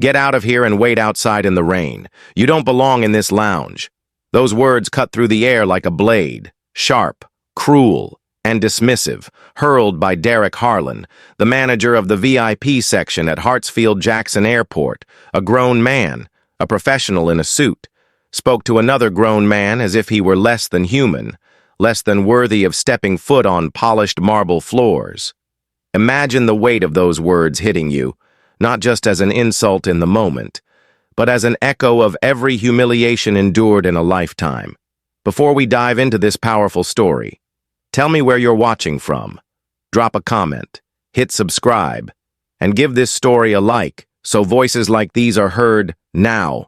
Get out of here and wait outside in the rain. You don't belong in this lounge. Those words cut through the air like a blade, sharp, cruel, and dismissive, hurled by Derek Harlan, the manager of the VIP section at Hartsfield-Jackson Airport, a grown man, a professional in a suit, spoke to another grown man as if he were less than human, less than worthy of stepping foot on polished marble floors. Imagine the weight of those words hitting you, not just as an insult in the moment, but as an echo of every humiliation endured in a lifetime. Before we dive into this powerful story, tell me where you're watching from. Drop a comment, hit subscribe, and give this story a like so voices like these are heard now.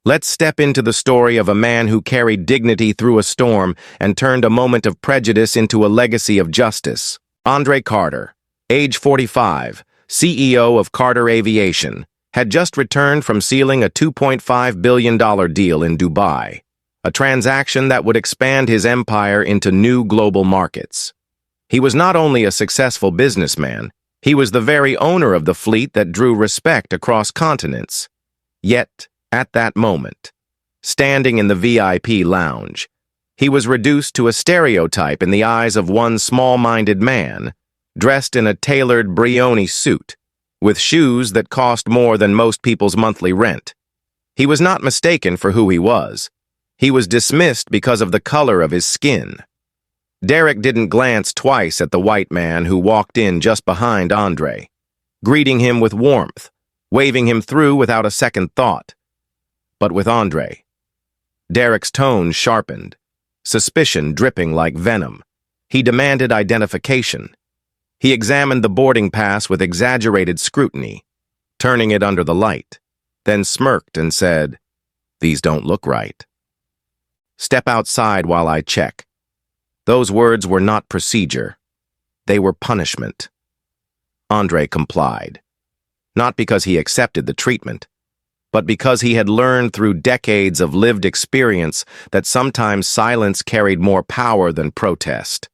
Let's step into the story of a man who carried dignity through a storm and turned a moment of prejudice into a legacy of justice. Andre Carter, age 45, CEO of Carter Aviation, had just returned from sealing a $2.5 billion deal in Dubai, a transaction that would expand his empire into new global markets. He was not only a successful businessman, he was the very owner of the fleet that drew respect across continents. Yet, at that moment, standing in the VIP lounge, he was reduced to a stereotype in the eyes of one small-minded man, dressed in a tailored Brioni suit, with shoes that cost more than most people's monthly rent. He was not mistaken for who he was. He was dismissed because of the color of his skin. Derek didn't glance twice at the white man who walked in just behind Andre, greeting him with warmth, waving him through without a second thought. But with Andre, Derek's tone sharpened, suspicion dripping like venom. He demanded identification. He examined the boarding pass with exaggerated scrutiny, turning it under the light, then smirked and said, "These don't look right. Step outside while I check." Those words were not procedure. They were punishment. Andre complied, not because he accepted the treatment, but because he had learned through decades of lived experience that sometimes silence carried more power than protest.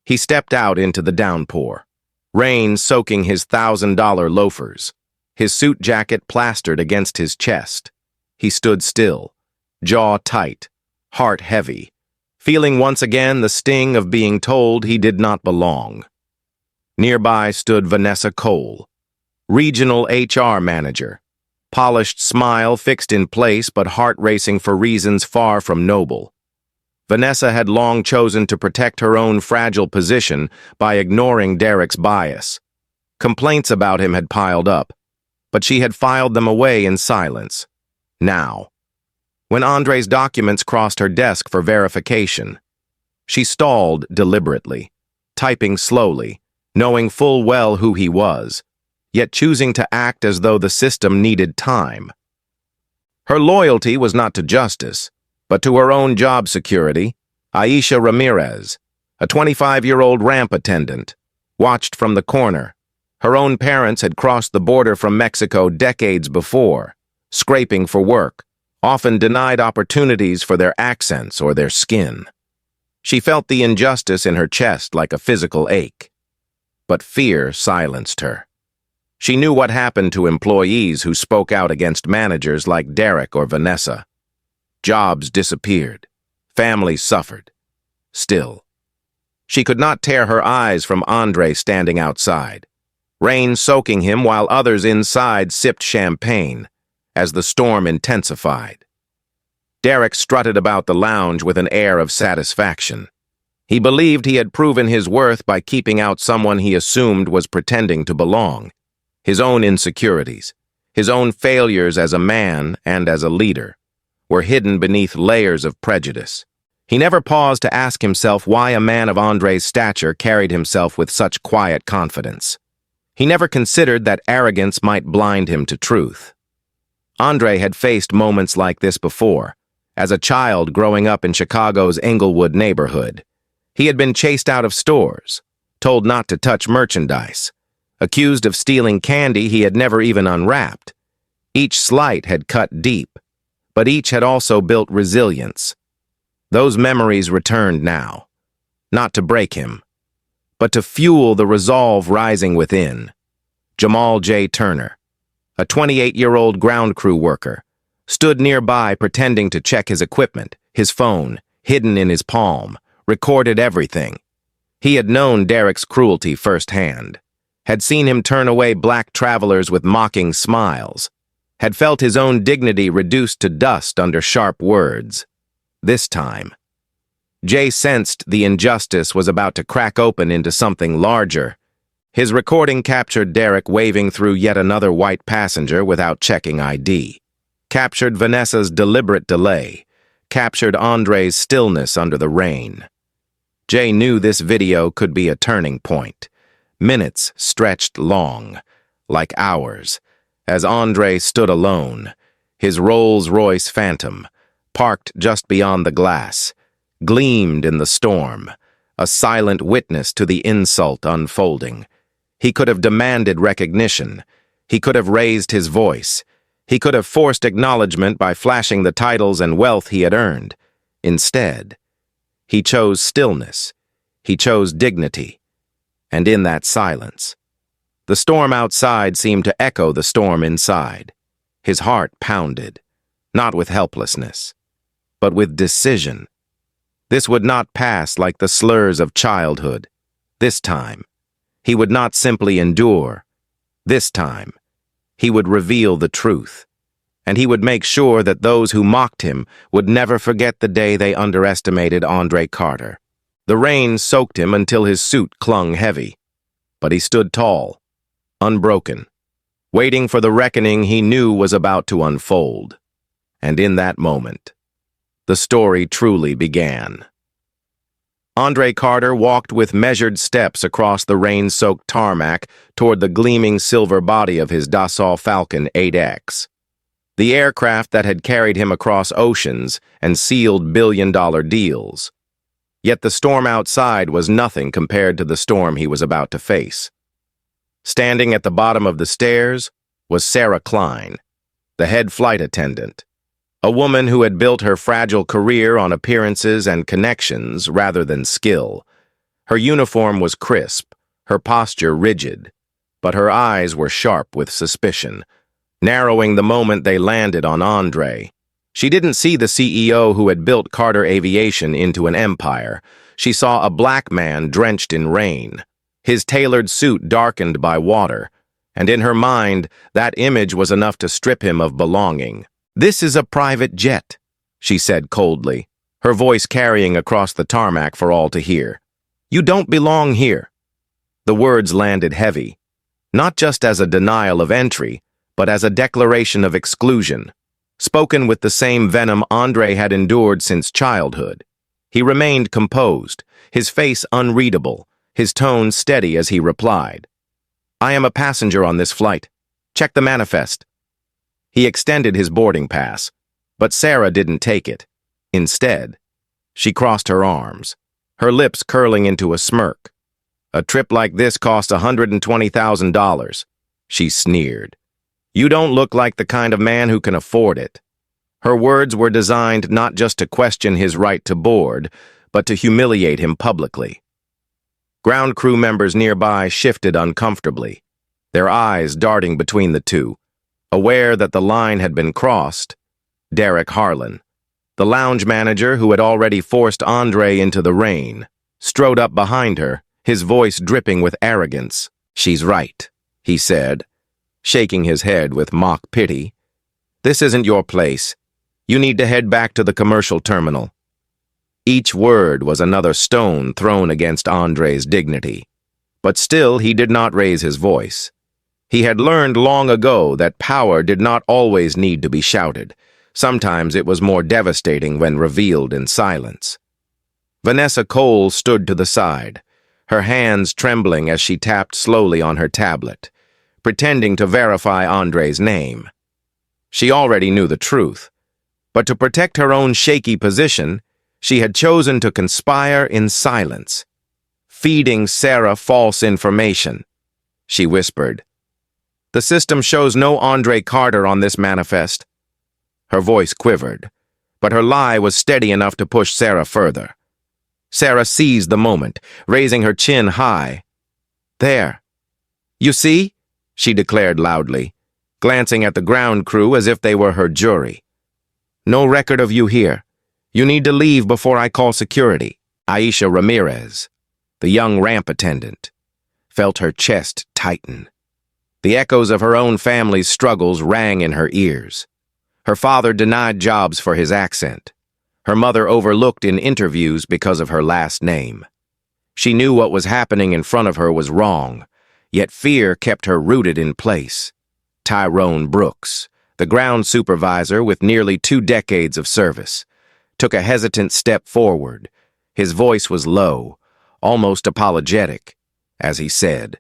He stepped out into the downpour, rain soaking his $1,000 loafers, his suit jacket plastered against his chest. He stood still, jaw tight, heart heavy, feeling once again the sting of being told he did not belong. Nearby stood Vanessa Cole, regional HR manager, polished smile fixed in place but heart racing for reasons far from noble. Vanessa had long chosen to protect her own fragile position by ignoring Derek's bias. Complaints about him had piled up, but she had filed them away in silence. Now, when Andre's documents crossed her desk for verification, she stalled deliberately, typing slowly, knowing full well who he was, yet choosing to act as though the system needed time. Her loyalty was not to justice, but to her own job security. Aisha Ramirez, a 25-year-old ramp attendant, watched from the corner. Her own parents had crossed the border from Mexico decades before, scraping for work, often denied opportunities for their accents or their skin. She felt the injustice in her chest like a physical ache. But fear silenced her. She knew what happened to employees who spoke out against managers like Derek or Vanessa. Jobs disappeared. Families suffered. Still, she could not tear her eyes from Andre standing outside, rain soaking him while others inside sipped champagne as the storm intensified. Derek strutted about the lounge with an air of satisfaction. He believed he had proven his worth by keeping out someone he assumed was pretending to belong. His own insecurities, his own failures as a man and as a leader, were hidden beneath layers of prejudice. He never paused to ask himself why a man of Andre's stature carried himself with such quiet confidence. He never considered that arrogance might blind him to truth. Andre had faced moments like this before, as a child growing up in Chicago's Englewood neighborhood. He had been chased out of stores, told not to touch merchandise, accused of stealing candy he had never even unwrapped. Each slight had cut deep, but each had also built resilience. Those memories returned now, not to break him, but to fuel the resolve rising within. Jamal J. Turner, a 28-year-old ground crew worker, stood nearby pretending to check his equipment, his phone, hidden in his palm, recorded everything. He had known Derek's cruelty firsthand, had seen him turn away black travelers with mocking smiles, had felt his own dignity reduced to dust under sharp words. This time, Jay sensed the injustice was about to crack open into something larger. His recording captured Derek waving through yet another white passenger without checking ID, captured Vanessa's deliberate delay, captured Andre's stillness under the rain. Jay knew this video could be a turning point. Minutes stretched long, like hours, as Andre stood alone, his Rolls-Royce Phantom, parked just beyond the glass, gleamed in the storm, a silent witness to the insult unfolding. He could have demanded recognition. He could have raised his voice. He could have forced acknowledgement by flashing the titles and wealth he had earned. Instead, he chose stillness. He chose dignity. And in that silence, the storm outside seemed to echo the storm inside. His heart pounded, not with helplessness, but with decision. This would not pass like the slurs of childhood. This time, he would not simply endure. This time, he would reveal the truth. And he would make sure that those who mocked him would never forget the day they underestimated Andre Carter. The rain soaked him until his suit clung heavy. But he stood tall, unbroken, waiting for the reckoning he knew was about to unfold. And in that moment, the story truly began. Andre Carter walked with measured steps across the rain-soaked tarmac toward the gleaming silver body of his Dassault Falcon 8X. The aircraft that had carried him across oceans and sealed billion-dollar deals. Yet the storm outside was nothing compared to the storm he was about to face. Standing at the bottom of the stairs was Sarah Klein, the head flight attendant, a woman who had built her fragile career on appearances and connections rather than skill. Her uniform was crisp, her posture rigid, but her eyes were sharp with suspicion, narrowing the moment they landed on Andre. She didn't see the CEO who had built Carter Aviation into an empire. She saw a black man drenched in rain, his tailored suit darkened by water, and in her mind, that image was enough to strip him of belonging. "This is a private jet," she said coldly, her voice carrying across the tarmac for all to hear. "You don't belong here." The words landed heavy, not just as a denial of entry, but as a declaration of exclusion, spoken with the same venom Andre had endured since childhood. He remained composed, his face unreadable, his tone steady as he replied, "I am a passenger on this flight. Check the manifest." He extended his boarding pass, but Sarah didn't take it. Instead, she crossed her arms, her lips curling into a smirk. "A trip like this costs $120,000, she sneered. "You don't look like the kind of man who can afford it." Her words were designed not just to question his right to board, but to humiliate him publicly. Ground crew members nearby shifted uncomfortably, their eyes darting between the two, aware that the line had been crossed. Derek Harlan, the lounge manager who had already forced Andre into the rain, strode up behind her, his voice dripping with arrogance. "She's right," he said, shaking his head with mock pity. "This isn't your place. You need to head back to the commercial terminal." Each word was another stone thrown against Andre's dignity. But still he did not raise his voice. He had learned long ago that power did not always need to be shouted. Sometimes it was more devastating when revealed in silence. Vanessa Cole stood to the side, her hands trembling as she tapped slowly on her tablet, pretending to verify Andre's name. She already knew the truth, but to protect her own shaky position, she had chosen to conspire in silence, feeding Sarah false information. She whispered, "The system shows no Andre Carter on this manifest." Her voice quivered, but her lie was steady enough to push Sarah further. Sarah seized the moment, raising her chin high. "There. You see?" she declared loudly. glancing at the ground crew as if they were her jury. "No record of you here. You need to leave before I call security." Aisha Ramirez, the young ramp attendant, felt her chest tighten. The echoes of her own family's struggles rang in her ears. Her father denied jobs for his accent. Her mother overlooked in interviews because of her last name. She knew what was happening in front of her was wrong, yet fear kept her rooted in place. Tyrone Brooks, the ground supervisor with nearly 2 decades of service, took a hesitant step forward. His voice was low, almost apologetic, as he said,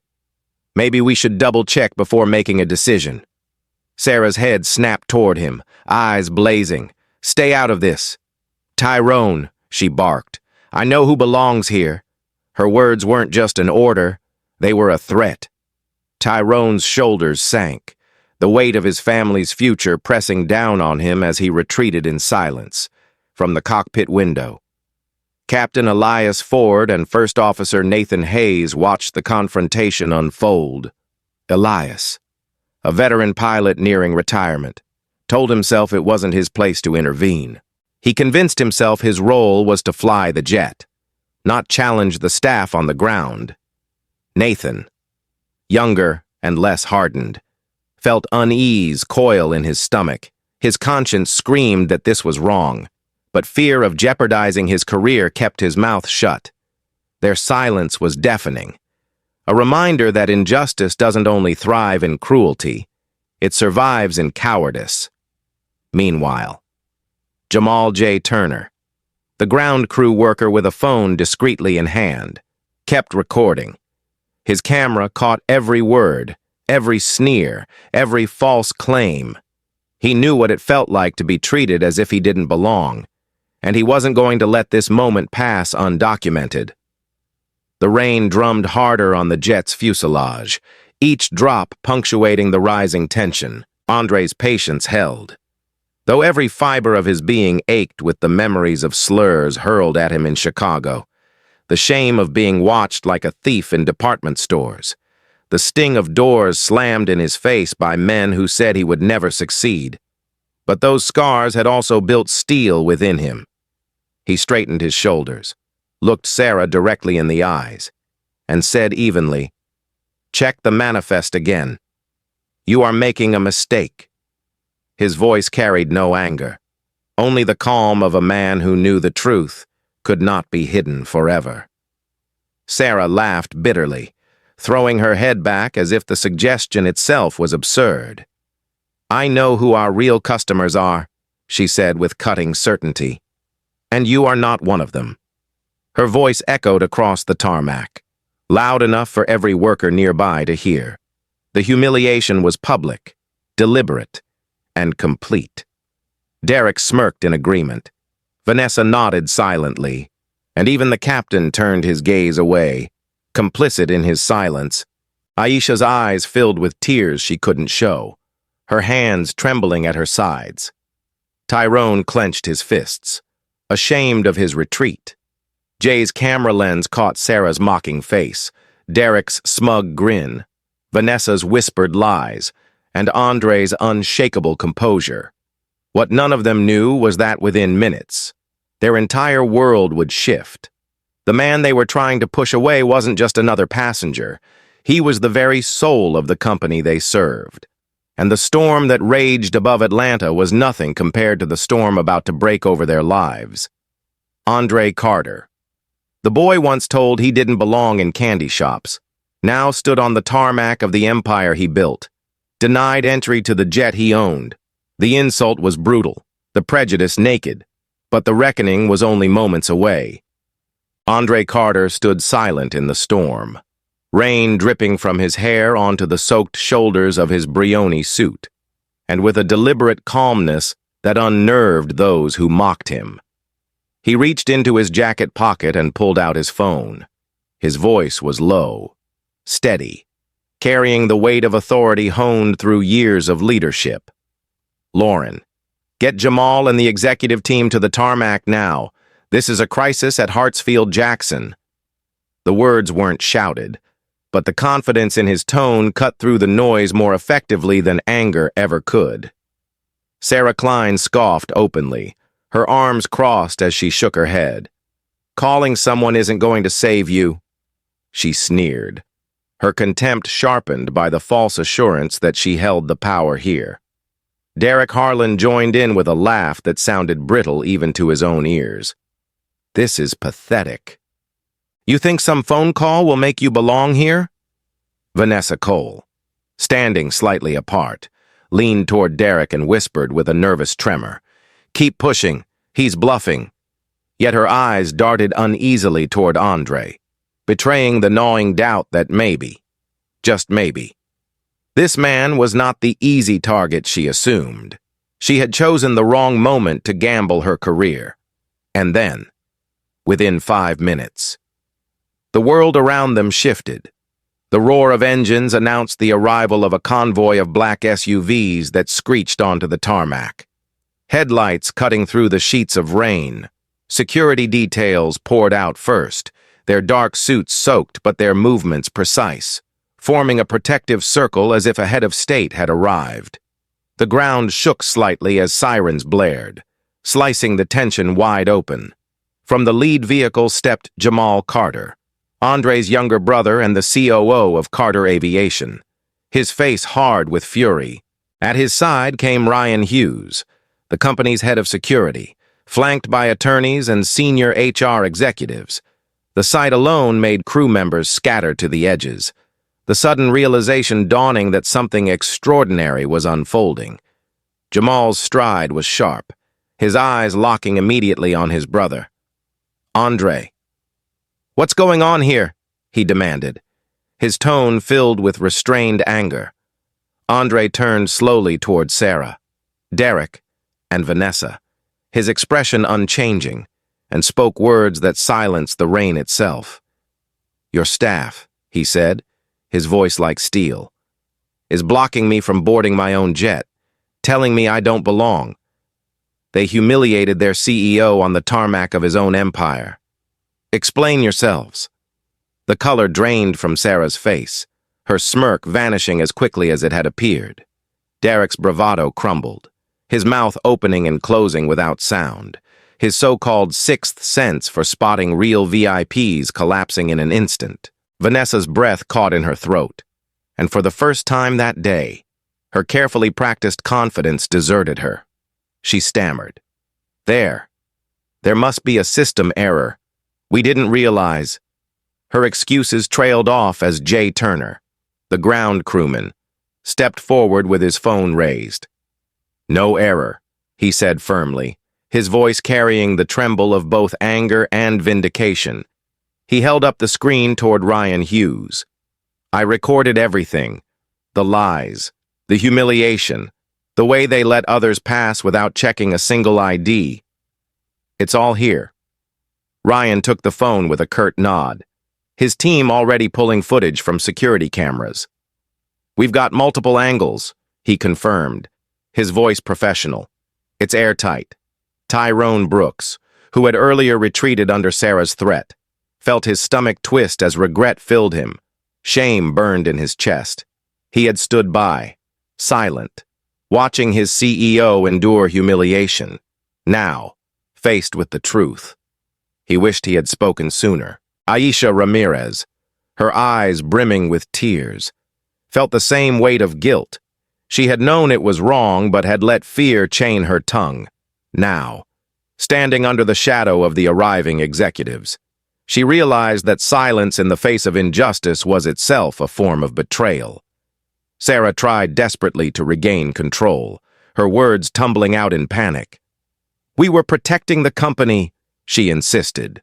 "Maybe we should double-check before making a decision." Sarah's head snapped toward him, eyes blazing. "Stay out of this." "Tyrone," she barked, "I know who belongs here." Her words weren't just an order, they were a threat. Tyrone's shoulders sank, the weight of his family's future pressing down on him as he retreated in silence from the cockpit window. Captain Elias Ford and First Officer Nathan Hayes watched the confrontation unfold. Elias, a veteran pilot nearing retirement, told himself it wasn't his place to intervene. He convinced himself his role was to fly the jet, not challenge the staff on the ground. Nathan, younger and less hardened, felt unease coil in his stomach. His conscience screamed that this was wrong, but fear of jeopardizing his career kept his mouth shut. Their silence was deafening, a reminder that injustice doesn't only thrive in cruelty, it survives in cowardice. Meanwhile, Jamal J. Turner, the ground crew worker with a phone discreetly in hand, kept recording. His camera caught every word, every sneer, every false claim. He knew what it felt like to be treated as if he didn't belong, and he wasn't going to let this moment pass undocumented. The rain drummed harder on the jet's fuselage, each drop punctuating the rising tension. Andre's patience held, though every fiber of his being ached with the memories of slurs hurled at him in Chicago, the shame of being watched like a thief in department stores, the sting of doors slammed in his face by men who said he would never succeed. But those scars had also built steel within him. He straightened his shoulders, looked Sarah directly in the eyes, and said evenly, "Check the manifest again. You are making a mistake." His voice carried no anger, only the calm of a man who knew the truth could not be hidden forever. Sarah laughed bitterly, throwing her head back as if the suggestion itself was absurd. "I know who our real customers are," she said with cutting certainty, "and you are not one of them." Her voice echoed across the tarmac, loud enough for every worker nearby to hear. The humiliation was public, deliberate, and complete. Derek smirked in agreement. Vanessa nodded silently, and even the captain turned his gaze away, complicit in his silence. Aisha's eyes filled with tears she couldn't show, her hands trembling at her sides. Tyrone clenched his fists, ashamed of his retreat. Jay's camera lens caught Sarah's mocking face, Derek's smug grin, Vanessa's whispered lies, and Andre's unshakable composure. What none of them knew was that within minutes, their entire world would shift. The man they were trying to push away wasn't just another passenger. He was the very soul of the company they served. And the storm that raged above Atlanta was nothing compared to the storm about to break over their lives. Andre Carter, the boy once told he didn't belong in candy shops, now stood on the tarmac of the empire he built, denied entry to the jet he owned. The insult was brutal, the prejudice naked, but the reckoning was only moments away. Andre Carter stood silent in the storm, rain dripping from his hair onto the soaked shoulders of his Brioni suit, and with a deliberate calmness that unnerved those who mocked him. He reached into his jacket pocket and pulled out his phone. His voice was low, steady, carrying the weight of authority honed through years of leadership. "Lauren, get Jamal and the executive team to the tarmac now. This is a crisis at Hartsfield-Jackson." The words weren't shouted. but the confidence in his tone cut through the noise more effectively than anger ever could. Sarah Klein scoffed openly, her arms crossed as she shook her head. "Calling someone isn't going to save you," she sneered, her contempt sharpened by the false assurance that she held the power here. Derek Harlan joined in with a laugh that sounded brittle even to his own ears. "This is pathetic. You think some phone call will make you belong here?" Vanessa Cole, standing slightly apart, leaned toward Derek and whispered with a nervous tremor, "Keep pushing. He's bluffing." Yet her eyes darted uneasily toward Andre, betraying the gnawing doubt that maybe, just maybe, this man was not the easy target she assumed. She had chosen the wrong moment to gamble her career. And then, within 5 minutes, the world around them shifted. The roar of engines announced the arrival of a convoy of black SUVs that screeched onto the tarmac. Headlights cutting through the sheets of rain. Security details poured out first, their dark suits soaked but their movements precise, forming a protective circle as if a head of state had arrived. The ground shook slightly as sirens blared, slicing the tension wide open. From the lead vehicle stepped Jamal Carter, Andre's younger brother and the COO of Carter Aviation, his face hard with fury. At his side came Ryan Hughes, the company's head of security, flanked by attorneys and senior HR executives. The sight alone made crew members scatter to the edges, the sudden realization dawning that something extraordinary was unfolding. Jamal's stride was sharp, his eyes locking immediately on his brother. "Andre, what's going on here?" he demanded, his tone filled with restrained anger. Andre turned slowly toward Sarah, Derek, and Vanessa, his expression unchanging, and spoke words that silenced the rain itself. "Your staff," he said, his voice like steel, "is blocking me from boarding my own jet, telling me I don't belong. They humiliated their CEO on the tarmac of his own empire. Explain yourselves." The color drained from Sarah's face, her smirk vanishing as quickly as it had appeared. Derek's bravado crumbled, his mouth opening and closing without sound, his so-called sixth sense for spotting real VIPs collapsing in an instant. Vanessa's breath caught in her throat, and for the first time that day, her carefully practiced confidence deserted her. She stammered, There must be a system error. We didn't realize." Her excuses trailed off as Jay Turner, the ground crewman, stepped forward with his phone raised. "No error," he said firmly, his voice carrying the tremble of both anger and vindication. He held up the screen toward Ryan Hughes. "I recorded everything. The lies, the humiliation, the way they let others pass without checking a single ID. It's all here." Ryan took the phone with a curt nod, his team already pulling footage from security cameras. "We've got multiple angles," he confirmed, his voice professional. "It's airtight." Tyrone Brooks, who had earlier retreated under Sarah's threat, felt his stomach twist as regret filled him. Shame burned in his chest. He had stood by, silent, watching his CEO endure humiliation. Now, faced with the truth, he wished he had spoken sooner. Aisha Ramirez, her eyes brimming with tears, felt the same weight of guilt. She had known it was wrong, but had let fear chain her tongue. Now, standing under the shadow of the arriving executives, she realized that silence in the face of injustice was itself a form of betrayal. Sarah tried desperately to regain control, her words tumbling out in panic. "We were protecting the company," she insisted,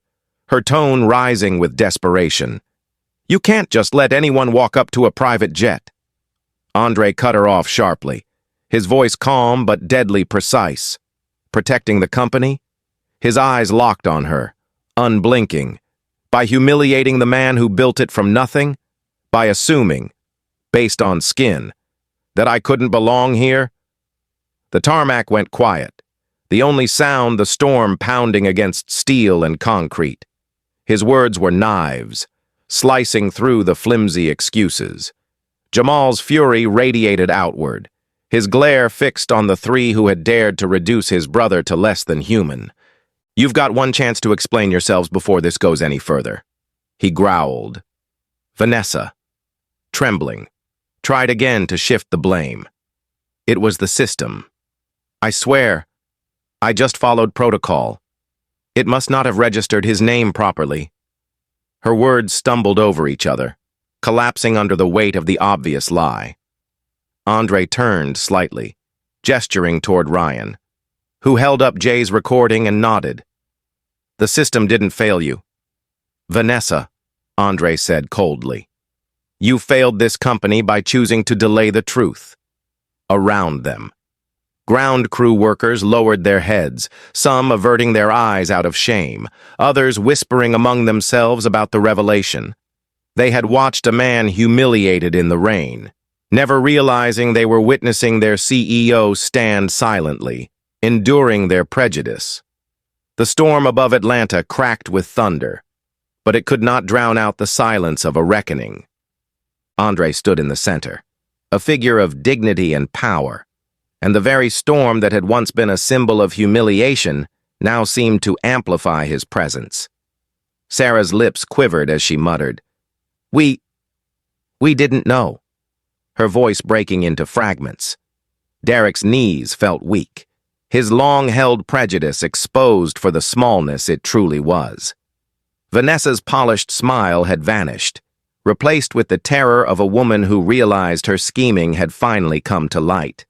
her tone rising with desperation. "You can't just let anyone walk up to a private jet." Andre cut her off sharply, his voice calm but deadly precise. Protecting the company? His eyes locked on her, unblinking. By humiliating the man who built it from nothing? By assuming, based on skin, that I couldn't belong here? The tarmac went quiet, the only sound the storm pounding against steel and concrete. His words were knives, slicing through the flimsy excuses. Jamal's fury radiated outward, his glare fixed on the three who had dared to reduce his brother to less than human. "You've got one chance to explain yourselves before this goes any further," he growled. Vanessa, trembling, tried again to shift the blame. It was the system. "I swear, I just followed protocol. It must not have registered his name properly." Her words stumbled over each other, collapsing under the weight of the obvious lie. Andre turned slightly, gesturing toward Ryan, who held up Jay's recording and nodded. "The system didn't fail you, Vanessa," Andre said coldly. "You failed this company by choosing to delay the truth." Around them, ground crew workers lowered their heads, some averting their eyes out of shame, others whispering among themselves about the revelation. They had watched a man humiliated in the rain, never realizing they were witnessing their CEO stand silently, enduring their prejudice. The storm above Atlanta cracked with thunder, but it could not drown out the silence of a reckoning. Andre stood in the center, a figure of dignity and power, and the very storm that had once been a symbol of humiliation now seemed to amplify his presence. Sarah's lips quivered as she muttered, We didn't know," her voice breaking into fragments. Derek's knees felt weak, his long-held prejudice exposed for the smallness it truly was. Vanessa's polished smile had vanished, replaced with the terror of a woman who realized her scheming had finally come to light.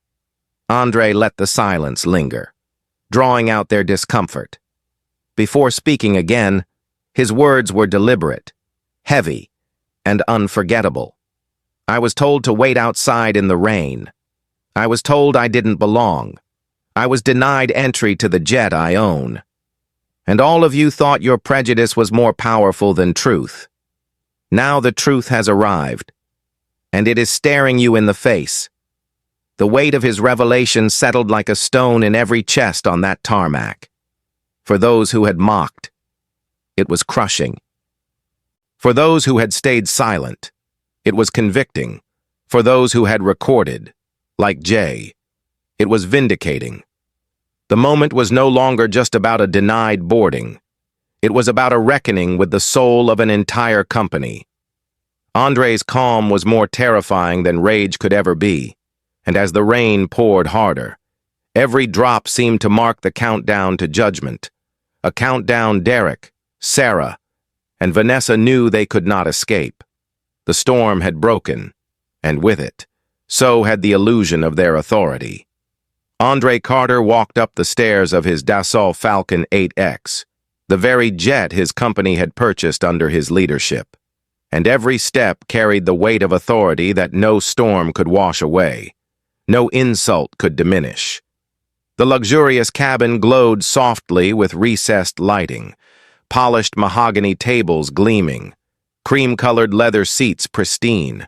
Andre let the silence linger, drawing out their discomfort. Before speaking again, his words were deliberate, heavy, and unforgettable. "I was told to wait outside in the rain. I was told I didn't belong. I was denied entry to the jet I own. And all of you thought your prejudice was more powerful than truth. Now the truth has arrived, and it is staring you in the face." The weight of his revelation settled like a stone in every chest on that tarmac. For those who had mocked, it was crushing. For those who had stayed silent, it was convicting. For those who had recorded, like Jay, it was vindicating. The moment was no longer just about a denied boarding. It was about a reckoning with the soul of an entire company. Andre's calm was more terrifying than rage could ever be, and as the rain poured harder, every drop seemed to mark the countdown to judgment. A countdown Derek, Sarah, and Vanessa knew they could not escape. The storm had broken, and with it, so had the illusion of their authority. Andre Carter walked up the stairs of his Dassault Falcon 8X, the very jet his company had purchased under his leadership, and every step carried the weight of authority that no storm could wash away, no insult could diminish. The luxurious cabin glowed softly with recessed lighting, polished mahogany tables gleaming, cream-colored leather seats pristine.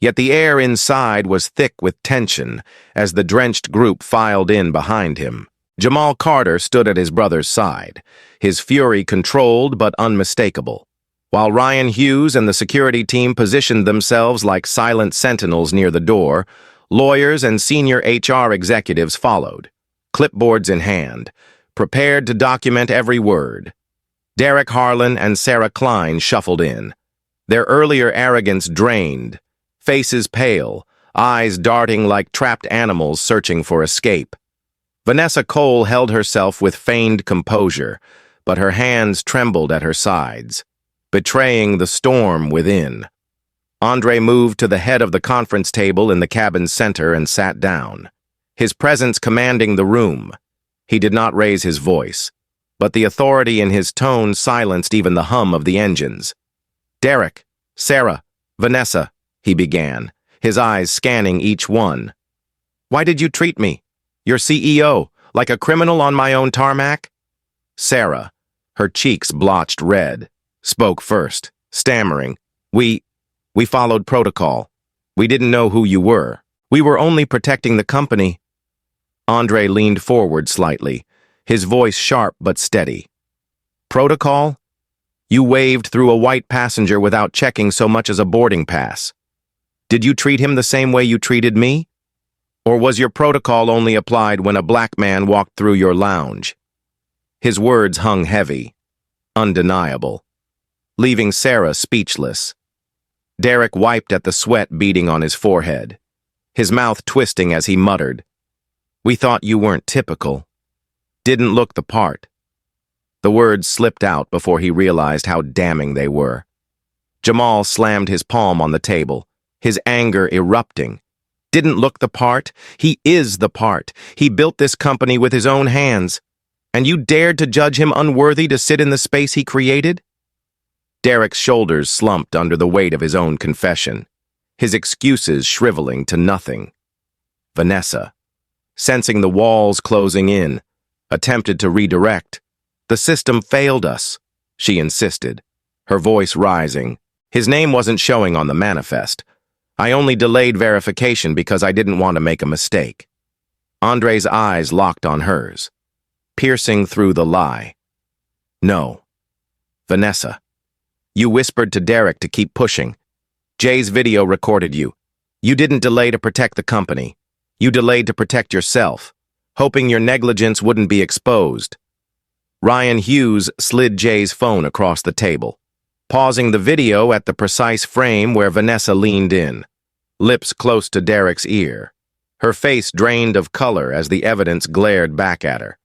Yet the air inside was thick with tension as the drenched group filed in behind him. Jamal Carter stood at his brother's side, his fury controlled but unmistakable, while Ryan Hughes and the security team positioned themselves like silent sentinels near the door. Lawyers and senior HR executives followed, clipboards in hand, prepared to document every word. Derek Harlan and Sarah Klein shuffled in, their earlier arrogance drained, faces pale, eyes darting like trapped animals searching for escape. Vanessa Cole held herself with feigned composure, but her hands trembled at her sides, betraying the storm within. Andre moved to the head of the conference table in the cabin's center and sat down, his presence commanding the room. He did not raise his voice, but the authority in his tone silenced even the hum of the engines. "Derek, Sarah, Vanessa," he began, his eyes scanning each one. "Why did you treat me, your CEO, like a criminal on my own tarmac?" Sarah, her cheeks blotched red, spoke first, stammering, We followed protocol. We didn't know who you were. We were only protecting the company." Andre leaned forward slightly, his voice sharp but steady. "Protocol? You waved through a white passenger without checking so much as a boarding pass. Did you treat him the same way you treated me? Or was your protocol only applied when a black man walked through your lounge? His words hung heavy, undeniable, leaving Sarah speechless. Derek wiped at the sweat beading on his forehead, his mouth twisting as he muttered, "We thought you weren't typical. Didn't look the part." The words slipped out before he realized how damning they were. Jamal slammed his palm on the table, his anger erupting. Didn't look the part? He is the part. He built this company with his own hands. And you dared to judge him unworthy to sit in the space he created? Derek's shoulders slumped under the weight of his own confession, his excuses shriveling to nothing. Vanessa, sensing the walls closing in, attempted to redirect. "The system failed us," she insisted, her voice rising. "His name wasn't showing on the manifest. I only delayed verification because I didn't want to make a mistake." Andre's eyes locked on hers, piercing through the lie. "No. Vanessa, you whispered to Derek to keep pushing. Jay's video recorded you. You didn't delay to protect the company. You delayed to protect yourself, hoping your negligence wouldn't be exposed." Ryan Hughes slid Jay's phone across the table, pausing the video at the precise frame where Vanessa leaned in, lips close to Derek's ear. Her face drained of color as the evidence glared back at her.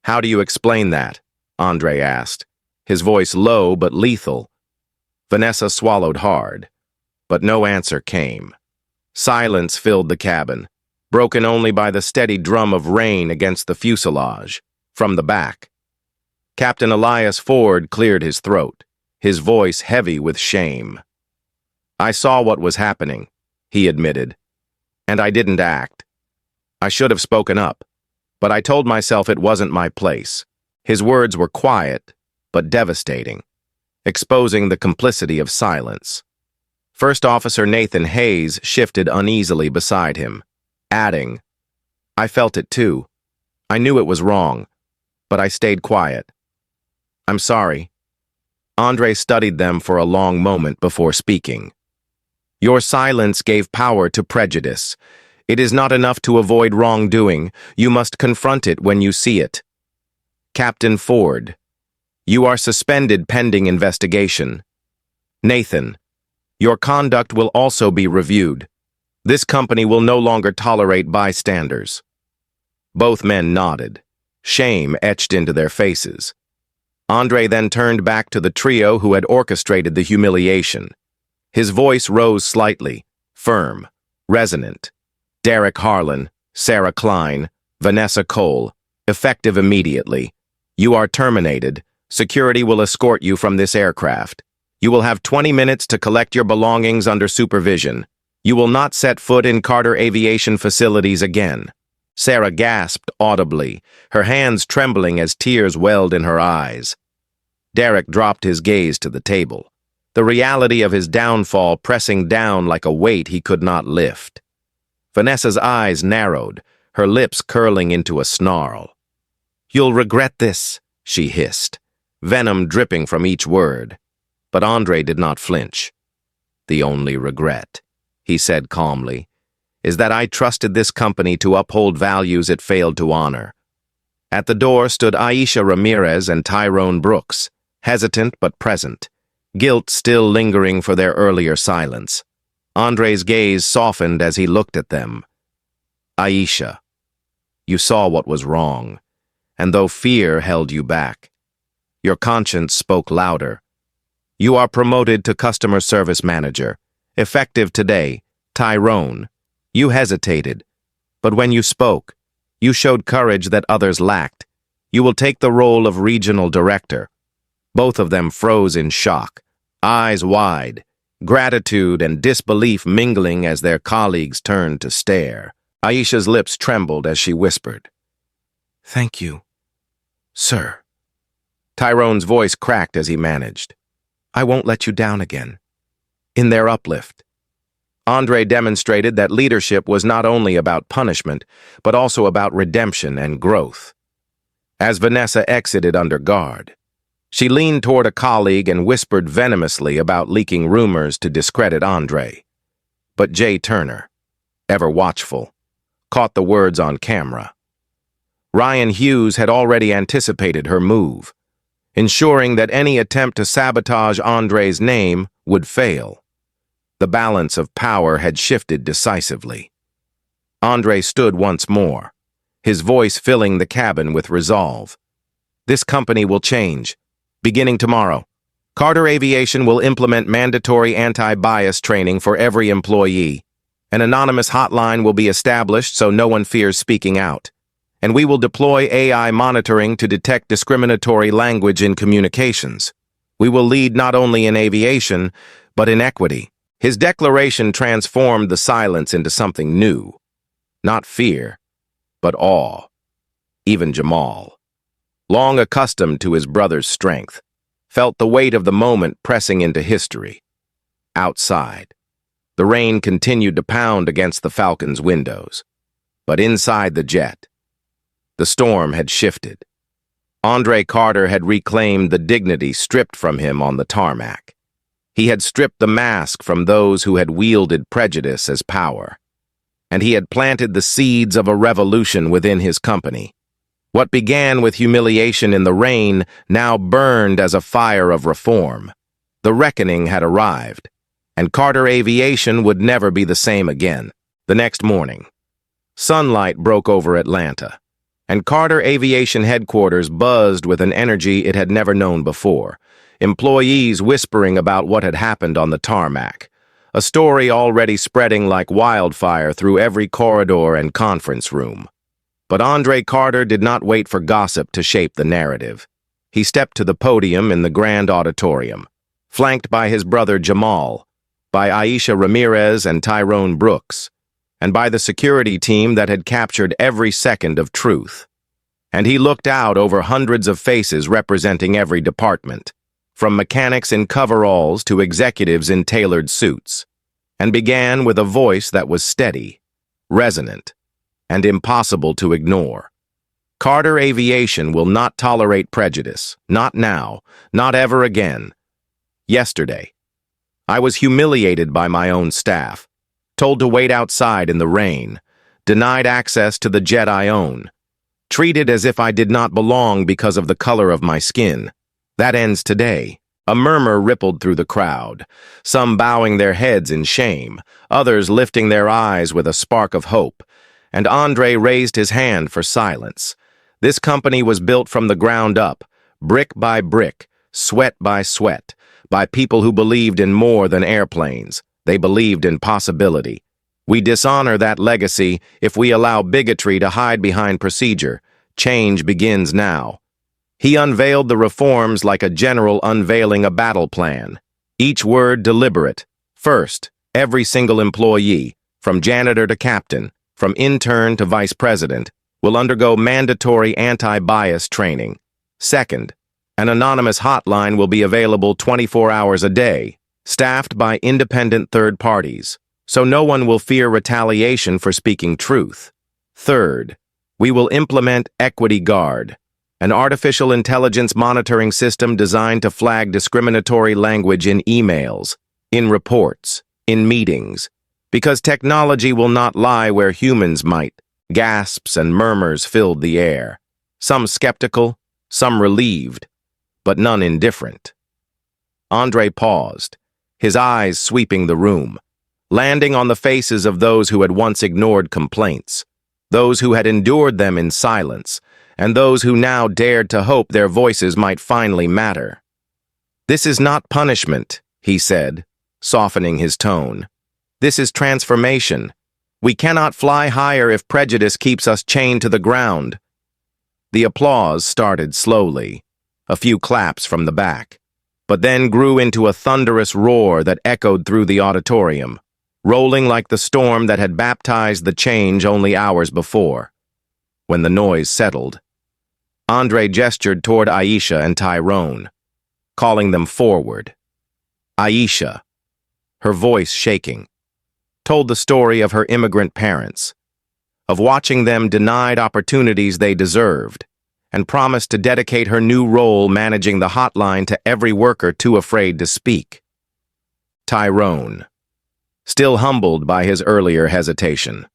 "How do you explain that?" Andre asked, his voice low but lethal. Vanessa swallowed hard, but no answer came. Silence filled the cabin, broken only by the steady drum of rain against the fuselage, from the back. Captain Elias Ford cleared his throat, his voice heavy with shame. "I saw what was happening," he admitted, "and I didn't act. I should have spoken up, but I told myself it wasn't my place." His words were quiet, but devastating, exposing the complicity of silence. First Officer Nathan Hayes shifted uneasily beside him, adding, "I felt it too. I knew it was wrong, but I stayed quiet. I'm sorry." Andre studied them for a long moment before speaking. "Your silence gave power to prejudice. It is not enough to avoid wrongdoing. You must confront it when you see it. Captain Ford, you are suspended pending investigation. Nathan, your conduct will also be reviewed. This company will no longer tolerate bystanders." Both men nodded, shame etched into their faces. Andre then turned back to the trio who had orchestrated the humiliation. His voice rose slightly, firm, resonant. "Derek Harlan, Sarah Klein, Vanessa Cole, effective immediately. You are terminated. Security will escort you from this aircraft. You will have 20 minutes to collect your belongings under supervision. You will not set foot in Carter Aviation facilities again." Sarah gasped audibly, her hands trembling as tears welled in her eyes. Derek dropped his gaze to the table, the reality of his downfall pressing down like a weight he could not lift. Vanessa's eyes narrowed, her lips curling into a snarl. "You'll regret this," she hissed, venom dripping from each word. But Andre did not flinch. "The only regret," he said calmly, "is that I trusted this company to uphold values it failed to honor." At the door stood Aisha Ramirez and Tyrone Brooks, hesitant but present, guilt still lingering for their earlier silence. Andre's gaze softened as he looked at them. "Aisha, you saw what was wrong, and though fear held you back, your conscience spoke louder. You are promoted to customer service manager, effective today, Tyrone. You hesitated, but when you spoke, you showed courage that others lacked. You will take the role of regional director." Both of them froze in shock, eyes wide, gratitude and disbelief mingling as their colleagues turned to stare. Aisha's lips trembled as she whispered, "Thank you, sir." Tyrone's voice cracked as he managed, "I won't let you down again." In their uplift, Andre demonstrated that leadership was not only about punishment, but also about redemption and growth. As Vanessa exited under guard, She leaned toward a colleague and whispered venomously about leaking rumors to discredit Andre. But Jay Turner, ever watchful, caught the words on camera. Ryan Hughes had already anticipated her move, ensuring that any attempt to sabotage Andre's name would fail. The balance of power had shifted decisively. Andre stood once more, his voice filling the cabin with resolve. This company will change, beginning tomorrow. Carter Aviation will implement mandatory anti-bias training for every employee. An anonymous hotline will be established so no one fears speaking out. And we will deploy AI monitoring to detect discriminatory language in communications. We will lead not only in aviation, but in equity. His declaration transformed the silence into something new. Not fear, but awe. Even Jamal, long accustomed to his brother's strength, felt the weight of the moment pressing into history. Outside, the rain continued to pound against the Falcon's windows. But inside the jet, the storm had shifted. Andre Carter had reclaimed the dignity stripped from him on the tarmac. He had stripped the mask from those who had wielded prejudice as power. And he had planted the seeds of a revolution within his company. What began with humiliation in the rain now burned as a fire of reform. The reckoning had arrived, and Carter Aviation would never be the same again. The next morning, sunlight broke over Atlanta, and Carter Aviation headquarters buzzed with an energy it had never known before. Employees whispering about what had happened on the tarmac, a story already spreading like wildfire through every corridor and conference room. But Andre Carter did not wait for gossip to shape the narrative. He stepped to the podium in the grand auditorium, flanked by his brother Jamal, by Aisha Ramirez and Tyrone Brooks, and by the security team that had captured every second of truth. And he looked out over hundreds of faces representing every department, from mechanics in coveralls to executives in tailored suits, and began with a voice that was steady, resonant, and impossible to ignore. Carter Aviation will not tolerate prejudice, not now, not ever again. Yesterday, I was humiliated by my own staff, told to wait outside in the rain, denied access to the jet I own, treated as if I did not belong because of the color of my skin. That ends today. A murmur rippled through the crowd, some bowing their heads in shame, others lifting their eyes with a spark of hope, and Andre raised his hand for silence. This company was built from the ground up, brick by brick, sweat by sweat, by people who believed in more than airplanes. They believed in possibility. We dishonor that legacy if we allow bigotry to hide behind procedure. Change begins now. He unveiled the reforms like a general unveiling a battle plan, each word deliberate. First, every single employee, from janitor to captain, from intern to vice president, will undergo mandatory anti-bias training. Second, an anonymous hotline will be available 24 hours a day, staffed by independent third parties, so no one will fear retaliation for speaking truth. Third, we will implement Equity Guard, an artificial intelligence monitoring system designed to flag discriminatory language in emails, in reports, in meetings, because technology will not lie where humans might. Gasps and murmurs filled the air, some skeptical, some relieved, but none indifferent. Andre paused, his eyes sweeping the room, landing on the faces of those who had once ignored complaints, those who had endured them in silence, and those who now dared to hope their voices might finally matter. This is not punishment, he said, softening his tone. This is transformation. We cannot fly higher if prejudice keeps us chained to the ground. The applause started slowly, a few claps from the back, but then grew into a thunderous roar that echoed through the auditorium, rolling like the storm that had baptized the change only hours before. When the noise settled, Andre gestured toward Aisha and Tyrone, calling them forward. Aisha, her voice shaking, told the story of her immigrant parents, of watching them denied opportunities they deserved, and promised to dedicate her new role managing the hotline to every worker too afraid to speak. Tyrone, still humbled by his earlier hesitation,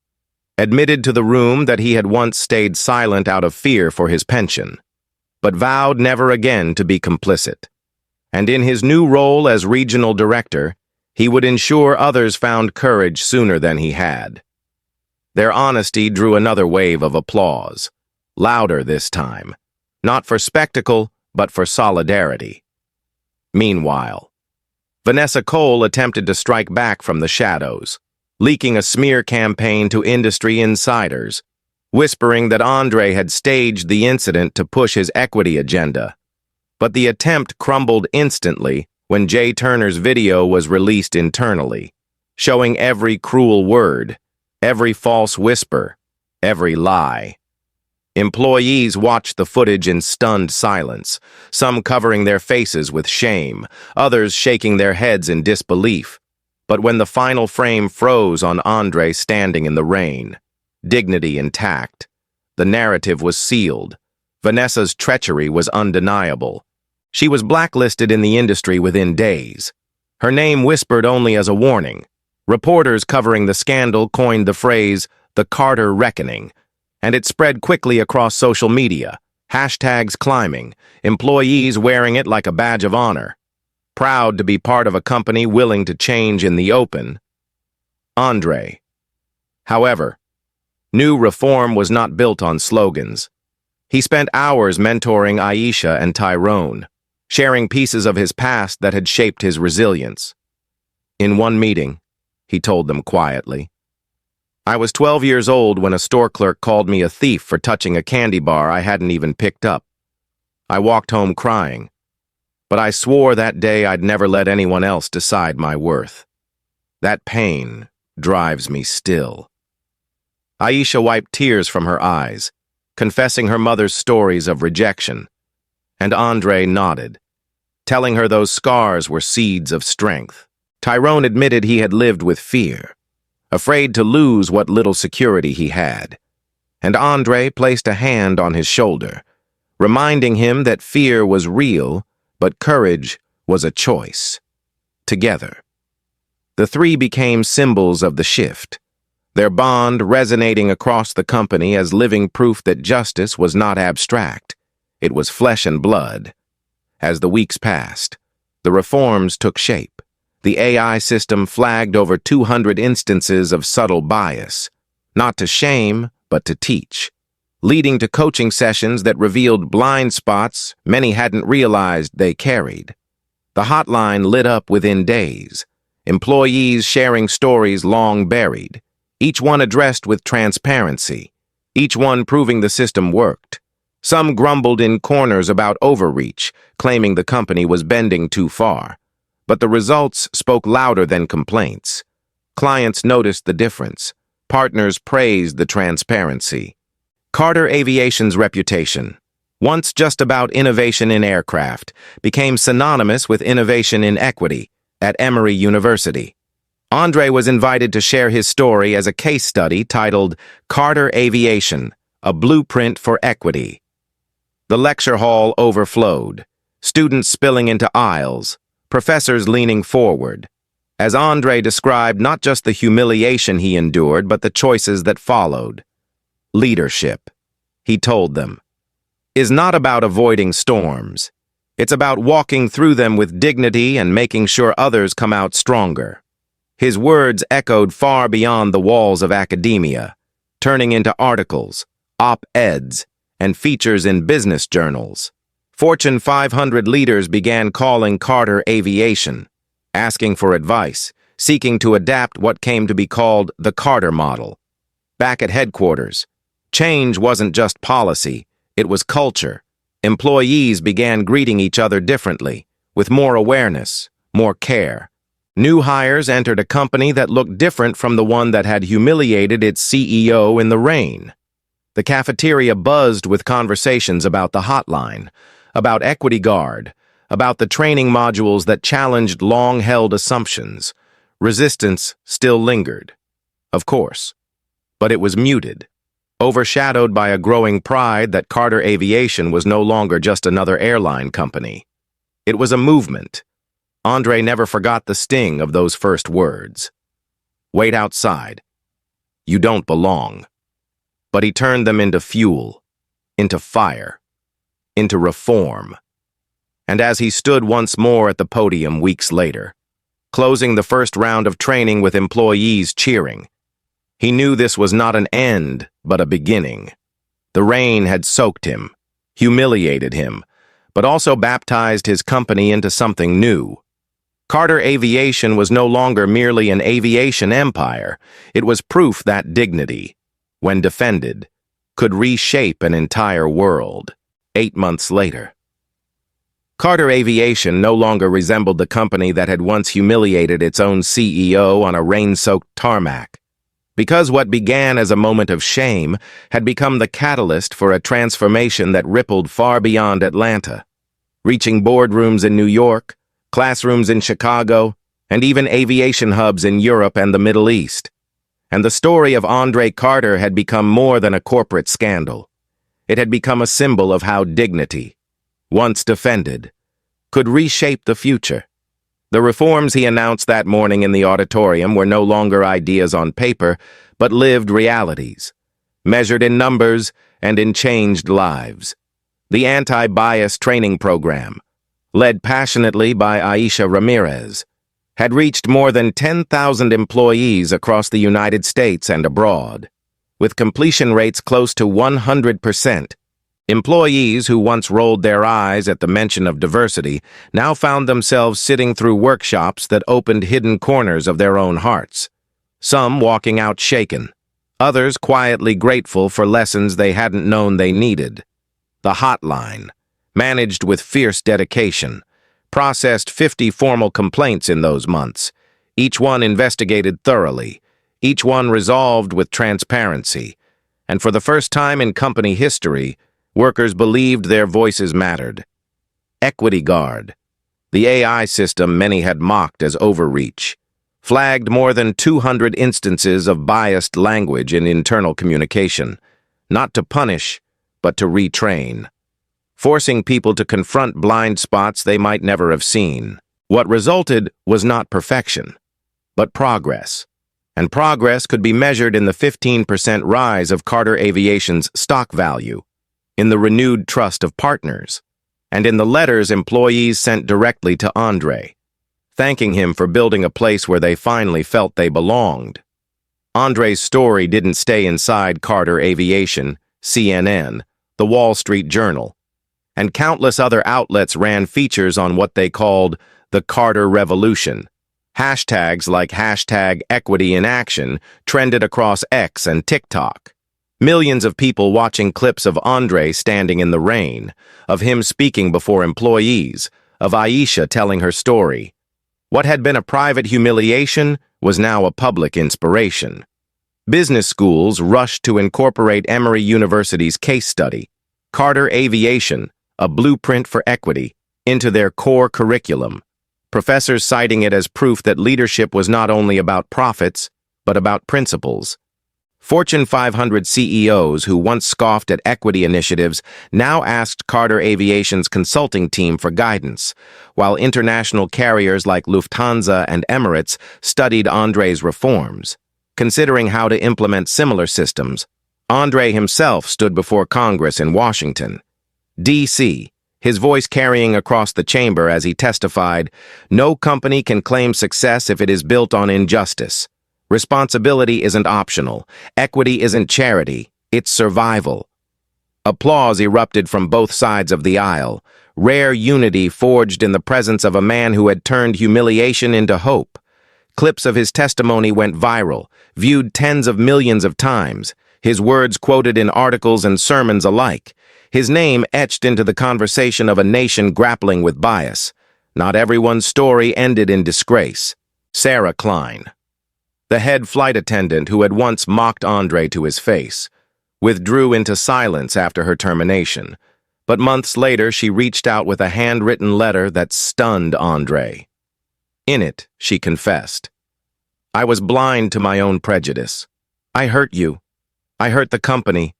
admitted to the room that he had once stayed silent out of fear for his pension, but vowed never again to be complicit. And in his new role as regional director, he would ensure others found courage sooner than he had. Their honesty drew another wave of applause, louder this time, not for spectacle, but for solidarity. Meanwhile, Vanessa Cole attempted to strike back from the shadows, leaking a smear campaign to industry insiders, whispering that Andre had staged the incident to push his equity agenda. But the attempt crumbled instantly when Jay Turner's video was released internally, showing every cruel word, every false whisper, every lie. Employees watched the footage in stunned silence, some covering their faces with shame, others shaking their heads in disbelief. But when the final frame froze on Andre standing in the rain, dignity intact, the narrative was sealed. Vanessa's treachery was undeniable. She was blacklisted in the industry within days. Her name whispered only as a warning. Reporters covering the scandal coined the phrase, the Carter Reckoning, and it spread quickly across social media, hashtags climbing, employees wearing it like a badge of honor. Proud to be part of a company willing to change in the open. Andre. However, new reform was not built on slogans. He spent hours mentoring Aisha and Tyrone, sharing pieces of his past that had shaped his resilience. In one meeting, he told them quietly, "I was 12 years old when a store clerk called me a thief for touching a candy bar I hadn't even picked up. I walked home crying, but I swore that day I'd never let anyone else decide my worth. That pain drives me still." Aisha wiped tears from her eyes, confessing her mother's stories of rejection, and Andre nodded, telling her those scars were seeds of strength. Tyrone admitted he had lived with fear, afraid to lose what little security he had, and Andre placed a hand on his shoulder, reminding him that fear was real, but courage was a choice. Together, the three became symbols of the shift, their bond resonating across the company as living proof that justice was not abstract. It was flesh and blood. As the weeks passed, the reforms took shape. The AI system flagged over 200 instances of subtle bias, not to shame, but to teach, leading to coaching sessions that revealed blind spots many hadn't realized they carried. The hotline lit up within days, employees sharing stories long buried, each one addressed with transparency, each one proving the system worked. Some grumbled in corners about overreach, claiming the company was bending too far. But the results spoke louder than complaints. Clients noticed the difference. Partners praised the transparency. Carter Aviation's reputation, once just about innovation in aircraft, became synonymous with innovation in equity at Emory University. Andre was invited to share his story as a case study titled Carter Aviation, a Blueprint for Equity. The lecture hall overflowed, students spilling into aisles, professors leaning forward, as Andre described not just the humiliation he endured, but the choices that followed. Leadership, he told them, is not about avoiding storms. It's about walking through them with dignity and making sure others come out stronger. His words echoed far beyond the walls of academia, turning into articles, op-eds, and features in business journals. Fortune 500 leaders began calling Carter Aviation, asking for advice, seeking to adapt what came to be called the Carter model. Back at headquarters, change wasn't just policy, it was culture. Employees began greeting each other differently, with more awareness, more care. New hires entered a company that looked different from the one that had humiliated its CEO in the rain. The cafeteria buzzed with conversations about the hotline, about Equity Guard, about the training modules that challenged long-held assumptions. Resistance still lingered, of course, but it was muted. overshadowed by a growing pride that Carter Aviation was no longer just another airline company. It was a movement. Andre never forgot the sting of those first words. Wait outside. You don't belong. But he turned them into fuel, into fire, into reform. And as he stood once more at the podium weeks later, closing the first round of training with employees cheering, he knew this was not an end, but a beginning. The rain had soaked him, humiliated him, but also baptized his company into something new. Carter Aviation was no longer merely an aviation empire. It was proof that dignity, when defended, could reshape an entire world. 8 months later, Carter Aviation no longer resembled the company that had once humiliated its own CEO on a rain-soaked tarmac, because what began as a moment of shame had become the catalyst for a transformation that rippled far beyond Atlanta, reaching boardrooms in New York, classrooms in Chicago, and even aviation hubs in Europe and the Middle East. And the story of Andre Carter had become more than a corporate scandal. It had become a symbol of how dignity, once defended, could reshape the future. The reforms he announced that morning in the auditorium were no longer ideas on paper, but lived realities, measured in numbers and in changed lives. The anti-bias training program, led passionately by Aisha Ramirez, had reached more than 10,000 employees across the United States and abroad, with completion rates close to 100%. Employees who once rolled their eyes at the mention of diversity now found themselves sitting through workshops that opened hidden corners of their own hearts, some walking out shaken, others quietly grateful for lessons they hadn't known they needed. The hotline, managed with fierce dedication, processed 50 formal complaints in those months, each one investigated thoroughly, each one resolved with transparency, and for the first time in company history, workers believed their voices mattered. Equity Guard, the AI system many had mocked as overreach, flagged more than 200 instances of biased language in internal communication, not to punish, but to retrain, forcing people to confront blind spots they might never have seen. What resulted was not perfection, but progress. And progress could be measured in the 15% rise of Carter Aviation's stock value, in the renewed trust of partners, and in the letters employees sent directly to Andre, thanking him for building a place where they finally felt they belonged. Andre's story didn't stay inside Carter Aviation, CNN, The Wall Street Journal, and countless other outlets ran features on what they called the Carter Revolution. Hashtags like #EquityInAction trended across X and TikTok. Millions of people watching clips of Andre standing in the rain, of him speaking before employees, of Aisha telling her story. What had been a private humiliation was now a public inspiration. Business schools rushed to incorporate Emory University's case study, Carter Aviation, a blueprint for equity, into their core curriculum, professors citing it as proof that leadership was not only about profits, but about principles. Fortune 500 CEOs who once scoffed at equity initiatives now asked Carter Aviation's consulting team for guidance, while international carriers like Lufthansa and Emirates studied Andre's reforms. Considering how to implement similar systems, Andre himself stood before Congress in Washington, D.C., his voice carrying across the chamber as he testified, "No company can claim success if it is built on injustice. Responsibility isn't optional. Equity isn't charity. It's survival." Applause erupted from both sides of the aisle, rare unity forged in the presence of a man who had turned humiliation into hope. Clips of his testimony went viral, viewed tens of millions of times, his words quoted in articles and sermons alike, his name etched into the conversation of a nation grappling with bias. Not everyone's story ended in disgrace. Sarah Klein, the head flight attendant who had once mocked Andre to his face, withdrew into silence after her termination, but months later she reached out with a handwritten letter that stunned Andre. In it, she confessed, "I was blind to my own prejudice. I hurt you. I hurt the company,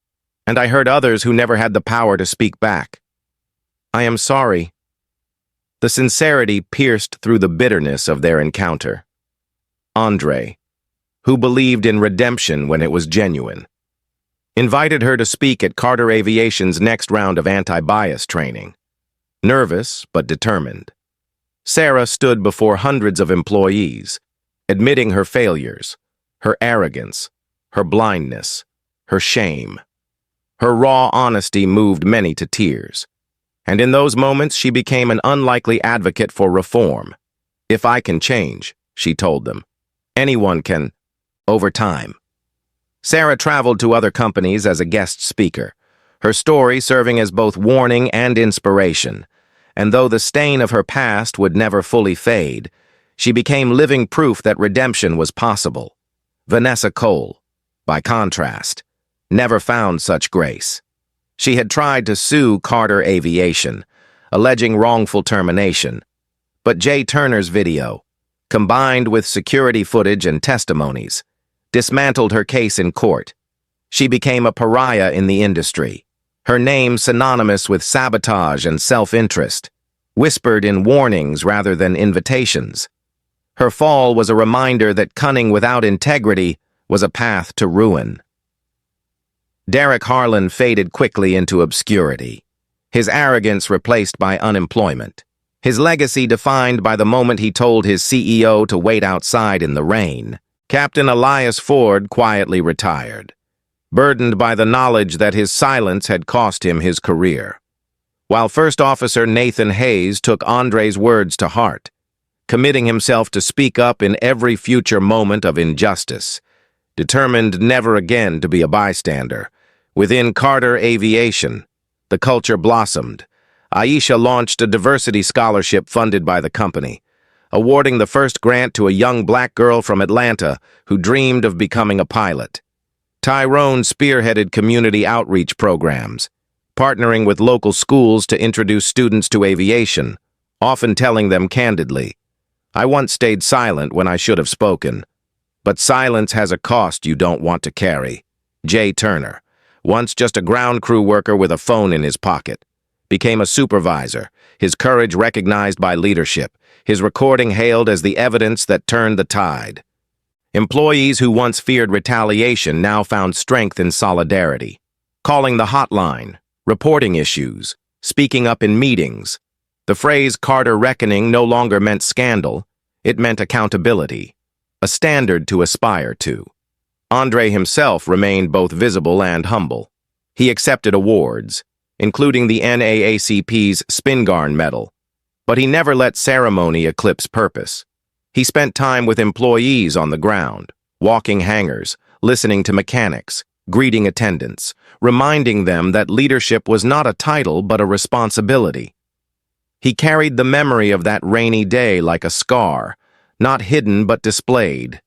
and I hurt others who never had the power to speak back. I am sorry." The sincerity pierced through the bitterness of their encounter. Andre, who believed in redemption when it was genuine, invited her to speak at Carter Aviation's next round of anti-bias training. Nervous but determined, Sarah stood before hundreds of employees, admitting her failures, her arrogance, her blindness, her shame. Her raw honesty moved many to tears, and in those moments she became an unlikely advocate for reform. "If I can change," she told them, "anyone can, over time." Sarah traveled to other companies as a guest speaker, her story serving as both warning and inspiration. And though the stain of her past would never fully fade, she became living proof that redemption was possible. Vanessa Cole, by contrast, never found such grace. She had tried to sue Carter Aviation, alleging wrongful termination. But Jay Turner's video, combined with security footage and testimonies, dismantled her case in court. She became a pariah in the industry, her name synonymous with sabotage and self-interest, whispered in warnings rather than invitations. Her fall was a reminder that cunning without integrity was a path to ruin. Derek Harlan faded quickly into obscurity, his arrogance replaced by unemployment, his legacy defined by the moment he told his CEO to wait outside in the rain. Captain Elias Ford quietly retired, burdened by the knowledge that his silence had cost him his career, while First Officer Nathan Hayes took Andre's words to heart, committing himself to speak up in every future moment of injustice, determined never again to be a bystander. Within Carter Aviation, the culture blossomed. Aisha launched a diversity scholarship funded by the company, awarding the first grant to a young black girl from Atlanta who dreamed of becoming a pilot. Tyrone spearheaded community outreach programs, partnering with local schools to introduce students to aviation, often telling them candidly, "I once stayed silent when I should have spoken. But silence has a cost you don't want to carry." Jay Turner, once just a ground crew worker with a phone in his pocket, became a supervisor, his courage recognized by leadership, his recording hailed as the evidence that turned the tide. Employees who once feared retaliation now found strength in solidarity, calling the hotline, reporting issues, speaking up in meetings. The phrase Carter Reckoning no longer meant scandal, it meant accountability, a standard to aspire to. Andre himself remained both visible and humble. He accepted awards, including the NAACP's Spingarn Medal, but he never let ceremony eclipse purpose. He spent time with employees on the ground, walking hangars, listening to mechanics, greeting attendants, reminding them that leadership was not a title but a responsibility. He carried the memory of that rainy day like a scar, not hidden but displayed,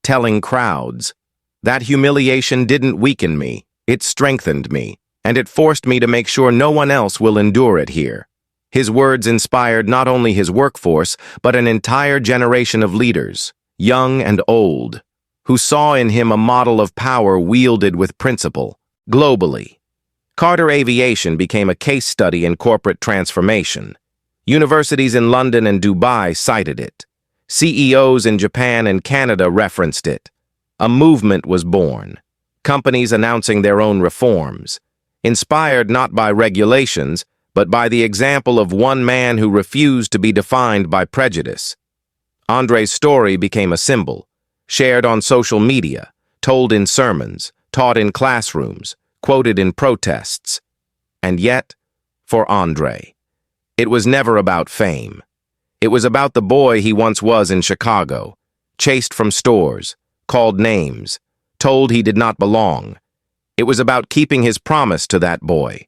telling crowds, "That humiliation didn't weaken me, it strengthened me, and it forced me to make sure no one else will endure it here." His words inspired not only his workforce, but an entire generation of leaders, young and old, who saw in him a model of power wielded with principle. Globally, Carter Aviation became a case study in corporate transformation. Universities in London and Dubai cited it. CEOs in Japan and Canada referenced it. A movement was born, companies announcing their own reforms, inspired not by regulations, but by the example of one man who refused to be defined by prejudice. Andre's story became a symbol, shared on social media, told in sermons, taught in classrooms, quoted in protests. And yet, for Andre, it was never about fame. It was about the boy he once was in Chicago, chased from stores, called names, told he did not belong. It was about keeping his promise to that boy,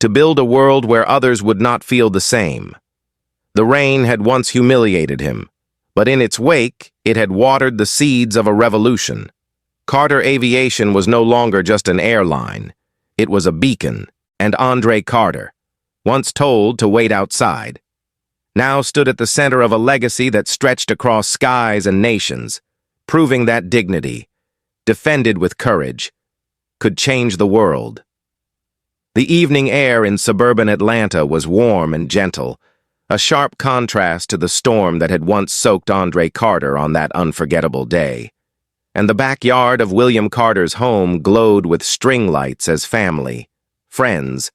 to build a world where others would not feel the same. The rain had once humiliated him, but in its wake, it had watered the seeds of a revolution. Carter Aviation was no longer just an airline. It was a beacon, and Andre Carter, once told to wait outside, now stood at the center of a legacy that stretched across skies and nations, proving that dignity, defended with courage, could change the world. The evening air in suburban Atlanta was warm and gentle, a sharp contrast to the storm that had once soaked Andre Carter on that unforgettable day. And the backyard of William Carter's home glowed with string lights as family, friends,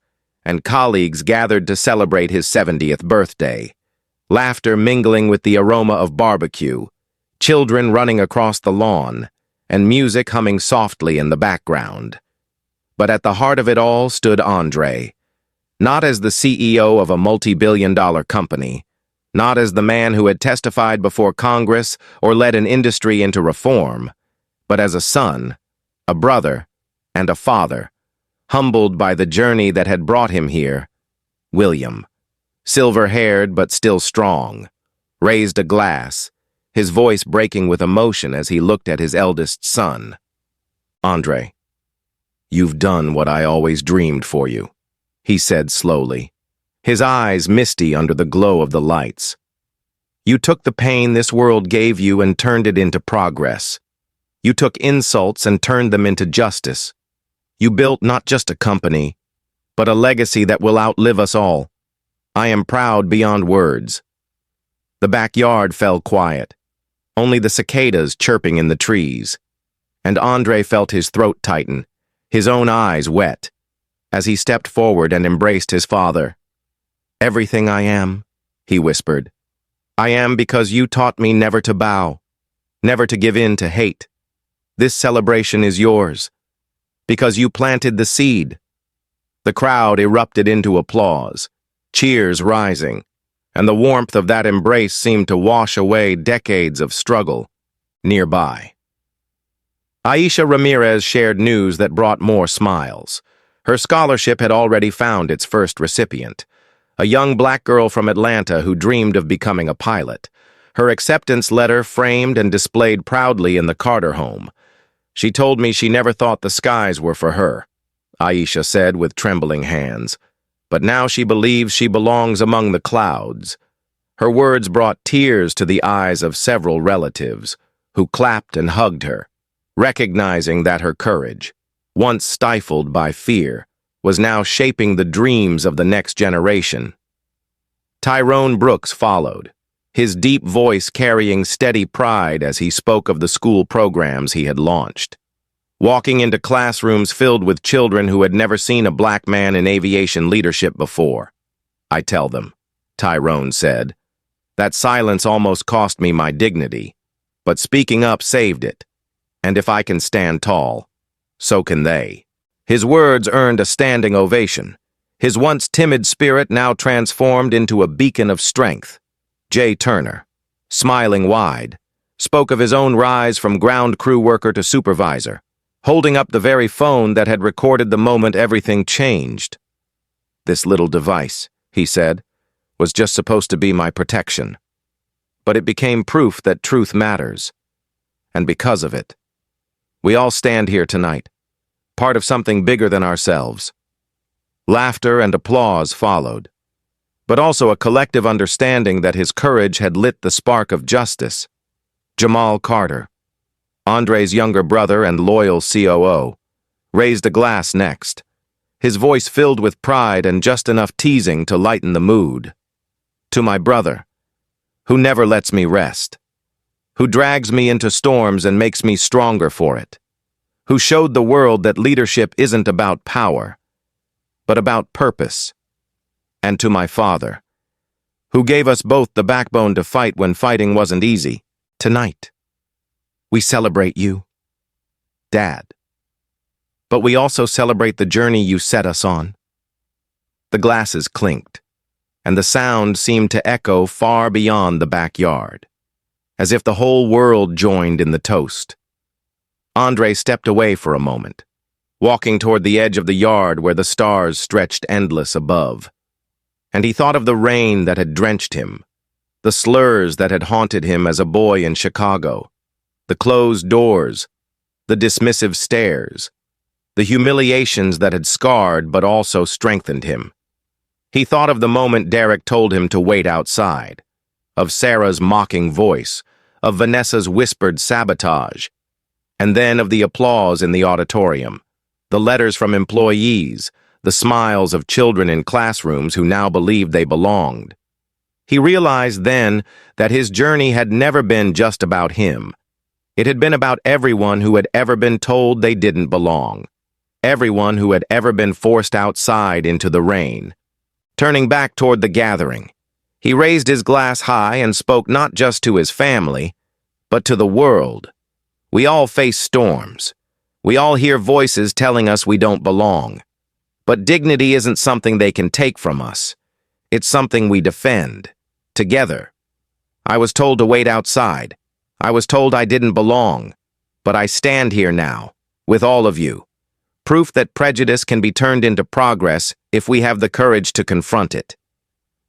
and colleagues gathered to celebrate his 70th birthday. Laughter mingling with the aroma of barbecue, children running across the lawn, and music humming softly in the background. But at the heart of it all stood Andre, not as the CEO of a multi-billion-dollar company, not as the man who had testified before Congress or led an industry into reform, but as a son, a brother, and a father, humbled by the journey that had brought him here. William, silver-haired but still strong, raised a glass, his voice breaking with emotion as he looked at his eldest son. "Andre, you've done what I always dreamed for you," he said slowly, his eyes misty under the glow of the lights. "You took the pain this world gave you and turned it into progress. You took insults and turned them into justice. You built not just a company, but a legacy that will outlive us all. I am proud beyond words." The backyard fell quiet, only the cicadas chirping in the trees, and Andre felt his throat tighten, his own eyes wet, as he stepped forward and embraced his father. "Everything I am," he whispered, "I am because you taught me never to bow, never to give in to hate. This celebration is yours, because you planted the seed." The crowd erupted into applause, cheers rising, and the warmth of that embrace seemed to wash away decades of struggle. Nearby, Aisha Ramirez shared news that brought more smiles. Her scholarship had already found its first recipient, a young black girl from Atlanta who dreamed of becoming a pilot. Her acceptance letter framed and displayed proudly in the Carter home. "She told me she never thought the skies were for her," Aisha said with trembling hands. "But now she believes she belongs among the clouds." Her words brought tears to the eyes of several relatives, who clapped and hugged her, recognizing that her courage, once stifled by fear, was now shaping the dreams of the next generation. Tyrone Brooks followed, his deep voice carrying steady pride as he spoke of the school programs he had launched. Walking into classrooms filled with children who had never seen a black man in aviation leadership before. "I tell them," Tyrone said, "that silence almost cost me my dignity, but speaking up saved it. And if I can stand tall, so can they." His words earned a standing ovation, his once timid spirit now transformed into a beacon of strength. Jay Turner, smiling wide, spoke of his own rise from ground crew worker to supervisor, holding up the very phone that had recorded the moment everything changed. "This little device," he said, "was just supposed to be my protection. But it became proof that truth matters. And because of it, we all stand here tonight, part of something bigger than ourselves." Laughter and applause followed, but also a collective understanding that his courage had lit the spark of justice. Jamal Carter, Andre's younger brother and loyal COO, raised a glass next, his voice filled with pride and just enough teasing to lighten the mood. "To my brother, who never lets me rest, who drags me into storms and makes me stronger for it, who showed the world that leadership isn't about power, but about purpose. And to my father, who gave us both the backbone to fight when fighting wasn't easy. Tonight, we celebrate you, Dad. But we also celebrate the journey you set us on." The glasses clinked, and the sound seemed to echo far beyond the backyard, as if the whole world joined in the toast. Andre stepped away for a moment, walking toward the edge of the yard where the stars stretched endless above. And he thought of the rain that had drenched him, the slurs that had haunted him as a boy in Chicago, the closed doors, the dismissive stares, the humiliations that had scarred but also strengthened him. He thought of the moment Derek told him to wait outside, of Sarah's mocking voice, of Vanessa's whispered sabotage, and then of the applause in the auditorium, the letters from employees, the smiles of children in classrooms who now believed they belonged. He realized then that his journey had never been just about him. It had been about everyone who had ever been told they didn't belong. Everyone who had ever been forced outside into the rain. Turning back toward the gathering, he raised his glass high and spoke not just to his family, but to the world. We all face storms. We all hear voices telling us we don't belong. But dignity isn't something they can take from us. It's something we defend, together. I was told to wait outside. I was told I didn't belong. But I stand here now, with all of you. Proof that prejudice can be turned into progress if we have the courage to confront it.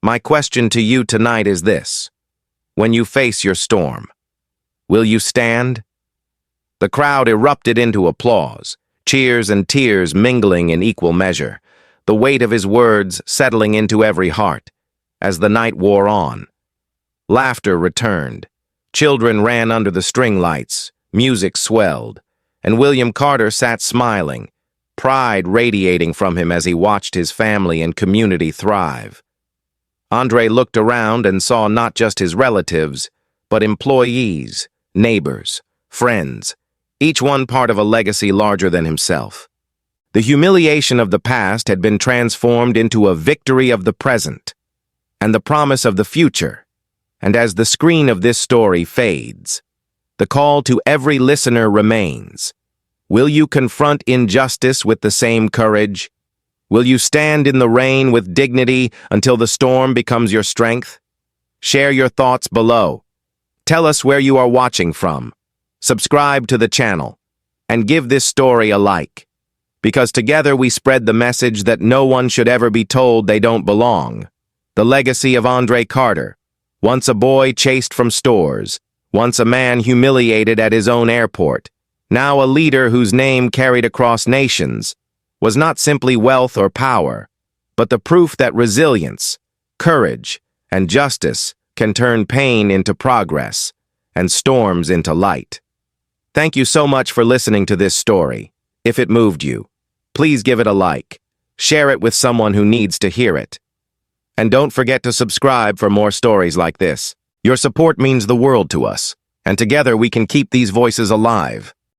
My question to you tonight is this. When you face your storm, will you stand? The crowd erupted into applause, cheers and tears mingling in equal measure, the weight of his words settling into every heart as the night wore on. Laughter returned. Children ran under the string lights, music swelled, and William Carter sat smiling, pride radiating from him as he watched his family and community thrive. Andre looked around and saw not just his relatives, but employees, neighbors, friends, each one part of a legacy larger than himself. The humiliation of the past had been transformed into a victory of the present, and the promise of the future. And as the screen of this story fades, the call to every listener remains. Will you confront injustice with the same courage? Will you stand in the rain with dignity until the storm becomes your strength? Share your thoughts below. Tell us where you are watching from. Subscribe to the channel, and give this story a like. Because together we spread the message that no one should ever be told they don't belong. The legacy of Andre Carter, once a boy chased from stores, once a man humiliated at his own airport, now a leader whose name carried across nations, was not simply wealth or power, but the proof that resilience, courage, and justice can turn pain into progress and storms into light. Thank you so much for listening to this story. If it moved you, please give it a like. Share it with someone who needs to hear it. And don't forget to subscribe for more stories like this. Your support means the world to us, and together we can keep these voices alive.